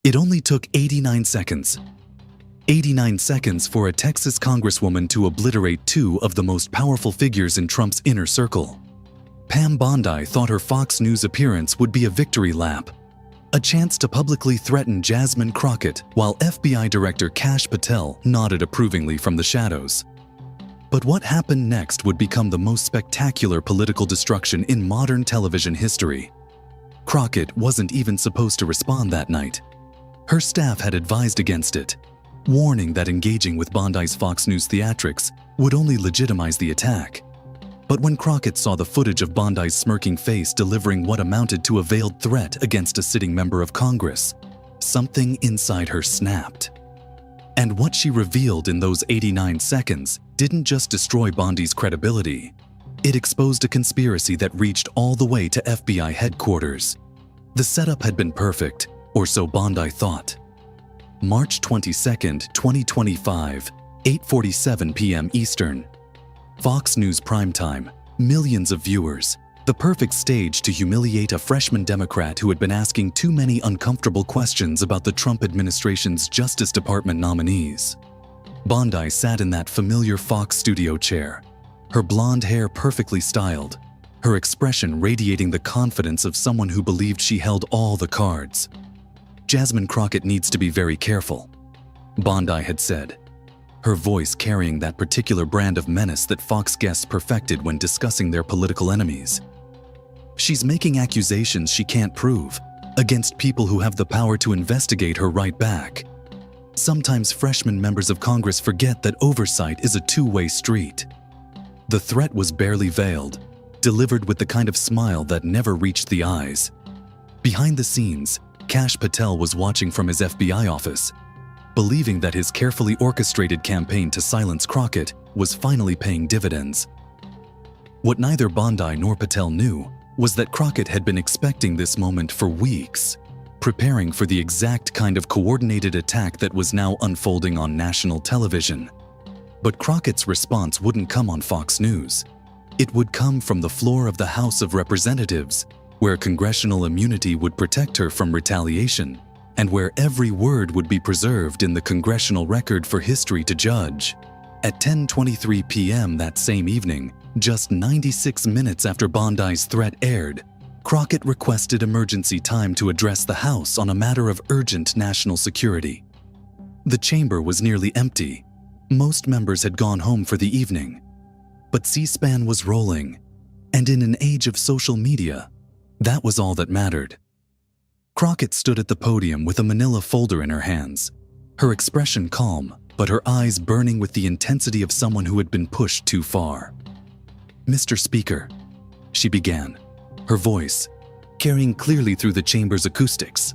It only took 89 seconds. 89 seconds for a Texas congresswoman to obliterate two of the most powerful figures in Trump's inner circle. Pam Bondi thought her Fox News appearance would be a victory lap, a chance to publicly threaten Jasmine Crockett, while FBI Director Kash Patel nodded approvingly from the shadows. But what happened next would become the most spectacular political destruction in modern television history. Crockett wasn't even supposed to respond that night. Her staff had advised against it, warning that engaging with Bondi's Fox News theatrics would only legitimize the attack. But when Crockett saw the footage of Bondi's smirking face delivering what amounted to a veiled threat against a sitting member of Congress, something inside her snapped. And what she revealed in those 89 seconds didn't just destroy Bondi's credibility. It exposed a conspiracy that reached all the way to FBI headquarters. The setup had been perfect, or so Bondi thought. March 22, 2025, 8:47 p.m. Eastern. Fox News primetime, millions of viewers, the perfect stage to humiliate a freshman Democrat who had been asking too many uncomfortable questions about the Trump administration's Justice Department nominees. Bondi sat in that familiar Fox studio chair, her blonde hair perfectly styled, her expression radiating the confidence of someone who believed she held all the cards. Jasmine Crockett needs to be very careful, Bondi had said, her voice carrying that particular brand of menace that Fox guests perfected when discussing their political enemies. She's making accusations she can't prove against people who have the power to investigate her right back. Sometimes freshman members of Congress forget that oversight is a two-way street. The threat was barely veiled, delivered with the kind of smile that never reached the eyes. Behind the scenes, Kash Patel was watching from his FBI office, believing that his carefully orchestrated campaign to silence Crockett was finally paying dividends. What neither Bondi nor Patel knew was that Crockett had been expecting this moment for weeks, preparing for the exact kind of coordinated attack that was now unfolding on national television. But Crockett's response wouldn't come on Fox News. It would come from the floor of the House of Representatives, where congressional immunity would protect her from retaliation, and where every word would be preserved in the congressional record for history to judge. At 10:23 p.m. that same evening, just 96 minutes after Bondi's threat aired, Crockett requested emergency time to address the House on a matter of urgent national security. The chamber was nearly empty. Most members had gone home for the evening. But C-SPAN was rolling, and in an age of social media, that was all that mattered. Crockett stood at the podium with a manila folder in her hands, her expression calm, but her eyes burning with the intensity of someone who had been pushed too far. "Mr. Speaker," she began, her voice carrying clearly through the chamber's acoustics,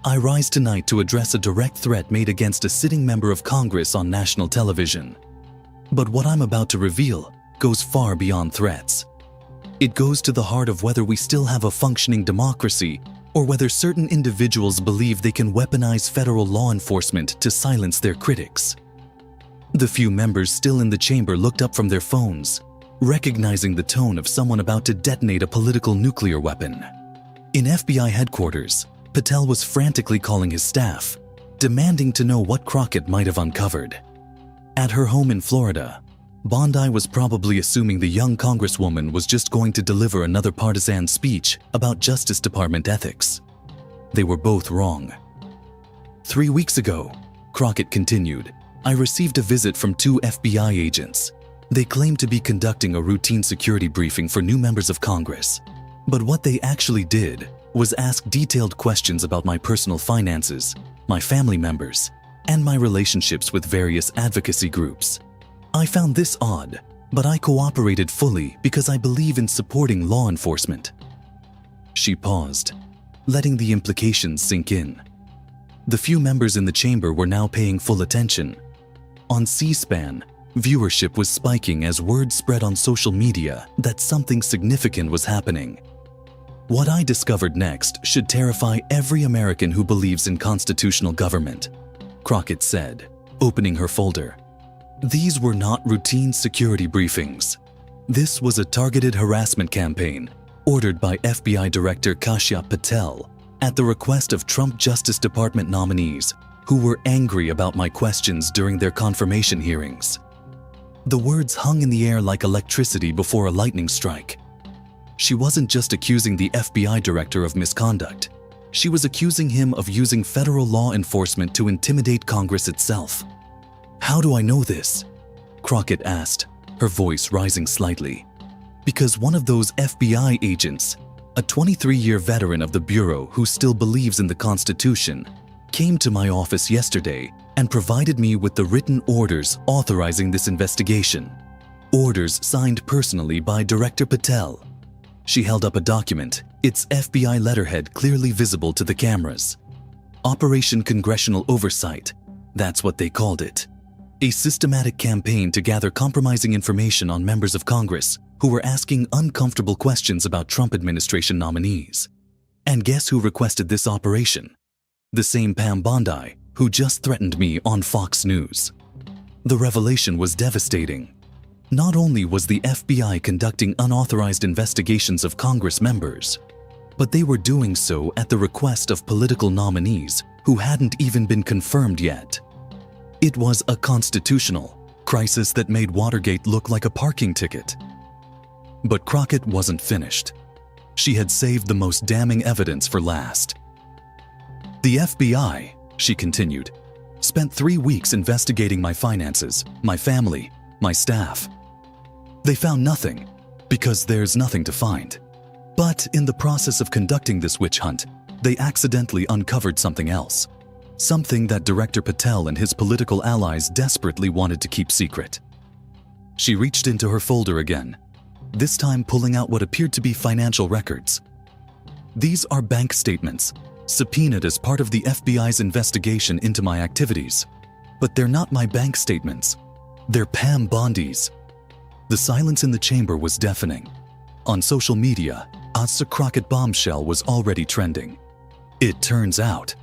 "I rise tonight to address a direct threat made against a sitting member of Congress on national television. But what I'm about to reveal goes far beyond threats. It goes to the heart of whether we still have a functioning democracy or whether certain individuals believe they can weaponize federal law enforcement to silence their critics." The few members still in the chamber looked up from their phones, recognizing the tone of someone about to detonate a political nuclear weapon. In FBI headquarters, Patel was frantically calling his staff, demanding to know what Crockett might have uncovered. At her home in Florida, Bondi was probably assuming the young congresswoman was just going to deliver another partisan speech about Justice Department ethics. They were both wrong. 3 weeks ago, Crockett continued, I received a visit from 2 FBI agents. They claimed to be conducting a routine security briefing for new members of Congress. But what they actually did was ask detailed questions about my personal finances, my family members, and my relationships with various advocacy groups. I found this odd, but I cooperated fully because I believe in supporting law enforcement. She paused, letting the implications sink in. The few members in the chamber were now paying full attention. On C-SPAN, viewership was spiking as word spread on social media that something significant was happening. What I discovered next should terrify every American who believes in constitutional government, Crockett said, opening her folder. These were not routine security briefings. This was a targeted harassment campaign ordered by FBI Director Kash Patel, at the request of Trump Justice Department nominees who were angry about my questions during their confirmation hearings. The words hung in the air like electricity before a lightning strike. She wasn't just accusing the FBI director of misconduct. She was accusing him of using federal law enforcement to intimidate Congress itself. "How do I know this?" Crockett asked, her voice rising slightly. "Because one of those FBI agents, a 23-year veteran of the Bureau who still believes in the Constitution, came to my office yesterday and provided me with the written orders authorizing this investigation. Orders signed personally by Director Patel." She held up a document, its FBI letterhead clearly visible to the cameras. Operation Congressional Oversight, that's what they called it. A systematic campaign to gather compromising information on members of Congress who were asking uncomfortable questions about Trump administration nominees. And guess who requested this operation? The same Pam Bondi who just threatened me on Fox News. The revelation was devastating. Not only was the FBI conducting unauthorized investigations of Congress members, but they were doing so at the request of political nominees who hadn't even been confirmed yet. It was a constitutional crisis that made Watergate look like a parking ticket. But Crockett wasn't finished. She had saved the most damning evidence for last. "The FBI," she continued, "spent 3 weeks investigating my finances, my family, my staff. They found nothing, because there's nothing to find. But in the process of conducting this witch hunt, they accidentally uncovered something else. Something that Director Patel and his political allies desperately wanted to keep secret." She reached into her folder again, this time pulling out what appeared to be financial records. "These are bank statements, subpoenaed as part of the FBI's investigation into my activities. But they're not my bank statements. They're Pam Bondi's." The silence in the chamber was deafening. On social media, a Crockett bombshell was already trending. "It turns out,"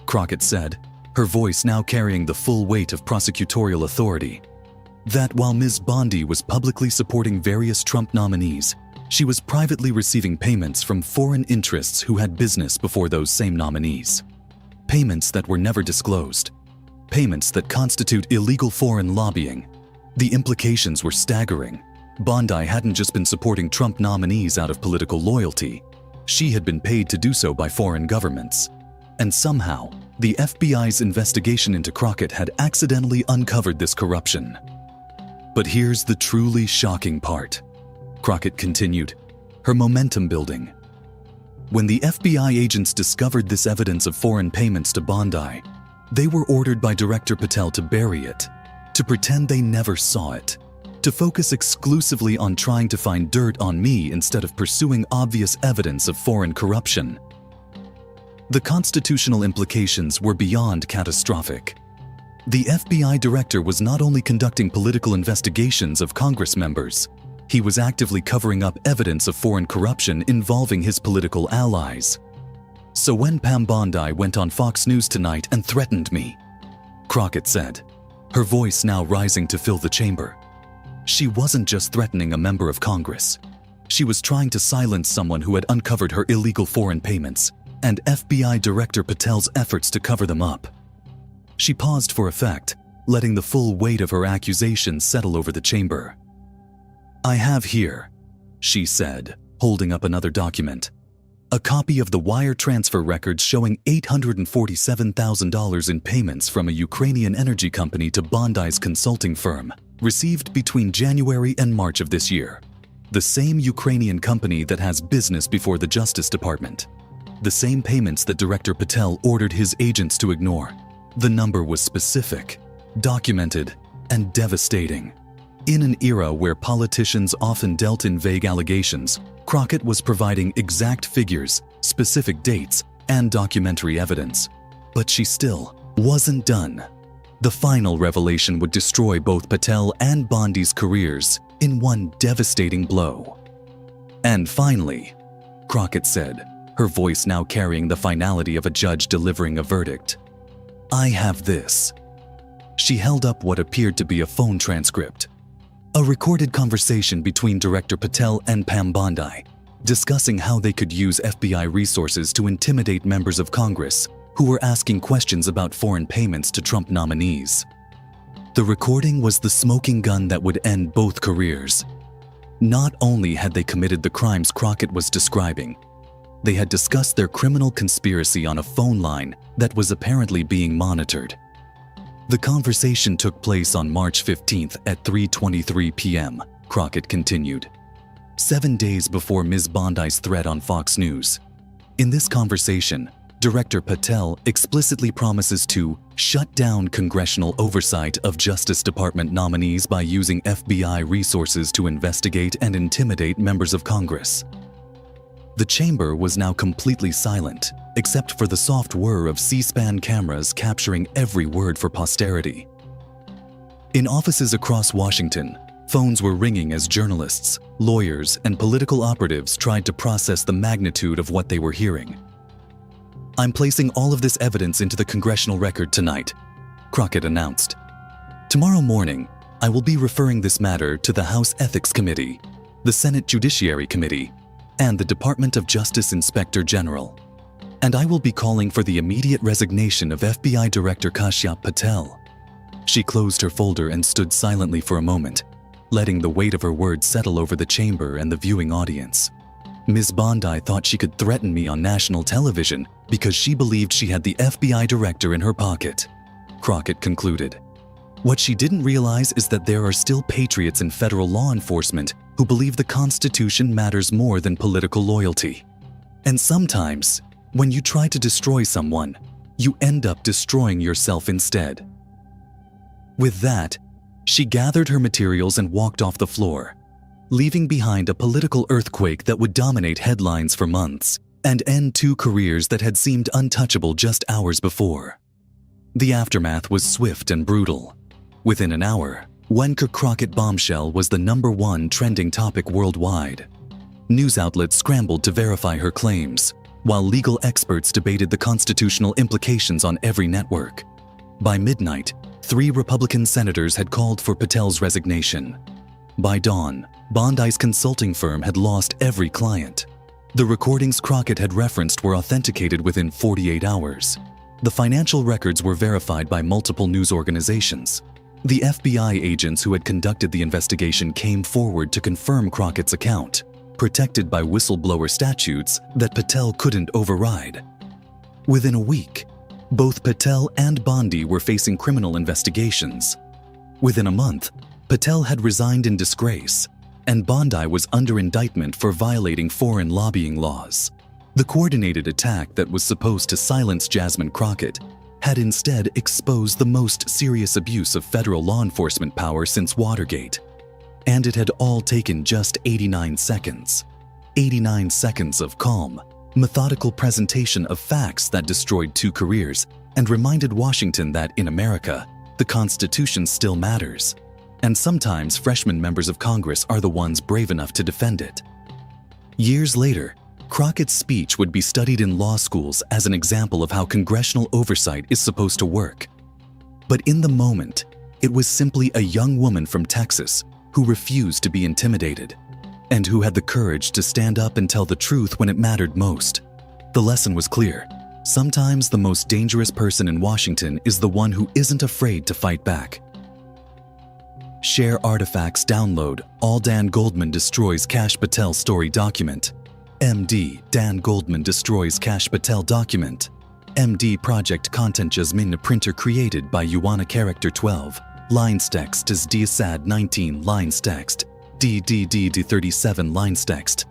Crockett said, her voice now carrying the full weight of prosecutorial authority, "that while Ms. Bondi was publicly supporting various Trump nominees, she was privately receiving payments from foreign interests who had business before those same nominees. Payments that were never disclosed. Payments that constitute illegal foreign lobbying. The implications were staggering. Bondi hadn't just been supporting Trump nominees out of political loyalty. She had been paid to do so by foreign governments. And somehow, the FBI's investigation into Crockett had accidentally uncovered this corruption. But here's the truly shocking part," Crockett continued, her momentum building. "When the FBI agents discovered this evidence of foreign payments to Bondi, they were ordered by Director Patel to bury it, to pretend they never saw it, to focus exclusively on trying to find dirt on me instead of pursuing obvious evidence of foreign corruption." The constitutional implications were beyond catastrophic. The FBI director was not only conducting political investigations of Congress members, he was actively covering up evidence of foreign corruption involving his political allies. "So when Pam Bondi went on Fox News tonight and threatened me," Crockett said, her voice now rising to fill the chamber, "she wasn't just threatening a member of Congress. She was trying to silence someone who had uncovered her illegal foreign payments and FBI Director Patel's efforts to cover them up." She paused for effect, letting the full weight of her accusations settle over the chamber. "I have here," she said, holding up another document, "a copy of the wire transfer records showing $847,000 in payments from a Ukrainian energy company to Bondi's consulting firm, received between January and March of this year. The same Ukrainian company that has business before the Justice Department. The same payments that Director Patel ordered his agents to ignore. The number was specific, documented, and devastating. In an era where politicians often dealt in vague allegations, Crockett was providing exact figures, specific dates, and documentary evidence. But she still wasn't done. The final revelation would destroy both Patel and Bondi's careers in one devastating blow. "And finally," Crockett said, her voice now carrying the finality of a judge delivering a verdict, "I have this." She held up what appeared to be a phone transcript. A recorded conversation between Director Patel and Pam Bondi, discussing how they could use FBI resources to intimidate members of Congress who were asking questions about foreign payments to Trump nominees. The recording was the smoking gun that would end both careers. Not only had they committed the crimes Crockett was describing, they had discussed their criminal conspiracy on a phone line that was apparently being monitored. The conversation took place on March 15th at 3:23 p.m., Crockett continued, 7 days before Ms. Bondi's threat on Fox News. In this conversation, Director Patel explicitly promises to shut down congressional oversight of Justice Department nominees by using FBI resources to investigate and intimidate members of Congress. The chamber was now completely silent, except for the soft whir of C-SPAN cameras capturing every word for posterity. In offices across Washington, phones were ringing as journalists, lawyers, and political operatives tried to process the magnitude of what they were hearing. "I'm placing all of this evidence into the congressional record tonight," Crockett announced. "Tomorrow morning, I will be referring this matter to the House Ethics Committee, the Senate Judiciary Committee, and the Department of Justice Inspector General. And I will be calling for the immediate resignation of FBI Director Jasmine Patel." She closed her folder and stood silently for a moment, letting the weight of her words settle over the chamber and the viewing audience. "Ms. Bondi thought she could threaten me on national television because she believed she had the FBI director in her pocket," Crockett concluded. "What she didn't realize is that there are still patriots in federal law enforcement who believe the Constitution matters more than political loyalty. And sometimes, when you try to destroy someone, you end up destroying yourself instead." With that, she gathered her materials and walked off the floor, leaving behind a political earthquake that would dominate headlines for months and end two careers that had seemed untouchable just hours before. The aftermath was swift and brutal. Within an hour, Wenker Crockett bombshell was the #1 trending topic worldwide. News outlets scrambled to verify her claims, while legal experts debated the constitutional implications on every network. By midnight, 3 Republican senators had called for Patel's resignation. By dawn, Bondi's consulting firm had lost every client. The recordings Crockett had referenced were authenticated within 48 hours. The financial records were verified by multiple news organizations. The FBI agents who had conducted the investigation came forward to confirm Crockett's account, protected by whistleblower statutes that Patel couldn't override. Within a week, both Patel and Bondi were facing criminal investigations. Within a month, Patel had resigned in disgrace, and Bondi was under indictment for violating foreign lobbying laws. The coordinated attack that was supposed to silence Jasmine Crockett had instead exposed the most serious abuse of federal law enforcement power since Watergate. And it had all taken just 89 seconds. 89 seconds of calm, methodical presentation of facts that destroyed 2 careers and reminded Washington that in America, the Constitution still matters. And sometimes freshman members of Congress are the ones brave enough to defend it. Years later, Crockett's speech would be studied in law schools as an example of how congressional oversight is supposed to work. But in the moment, it was simply a young woman from Texas who refused to be intimidated, and who had the courage to stand up and tell the truth when it mattered most. The lesson was clear. Sometimes the most dangerous person in Washington is the one who isn't afraid to fight back. Share artifacts download All Dan Goldman Destroys Kash Patel Story Document. MD Dan Goldman Destroys Kash Patel Document. MD Project Content Jasmine Printer created by Yuana Character 12. Lines text is DSAD 19 lines text. DDD 37 lines text.